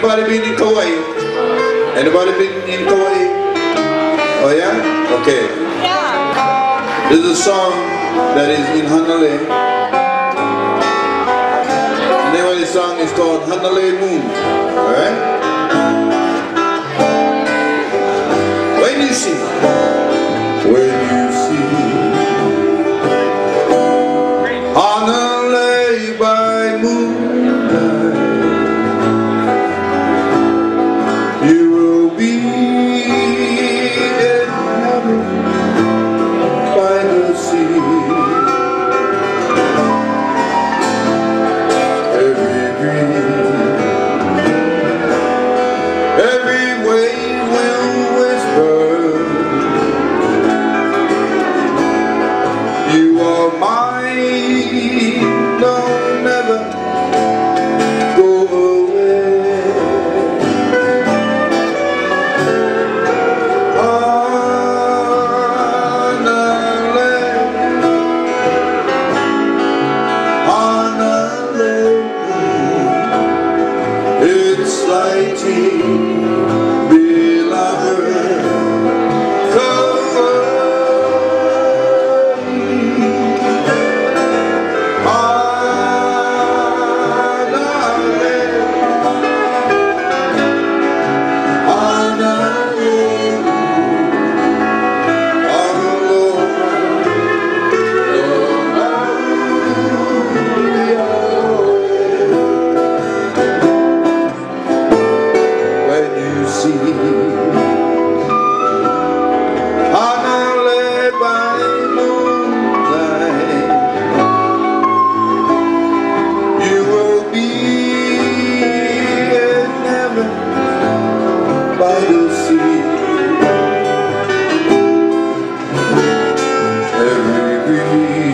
Anybody been in Kauai? Anybody been in Kauai? Oh yeah? Okay. Yeah. This is a song that is in Hanalei. The name of the song is called Hanalei Moon. Alright? When you see Hanalei by moonlight, you will be in heaven by the sea. Every breeze, every wave will whisper, you are mine, don't never go away. Hanalei, it's lighting, beloved, cover. Hanalei by moonlight, you will be in heaven by the sea. Every breeze,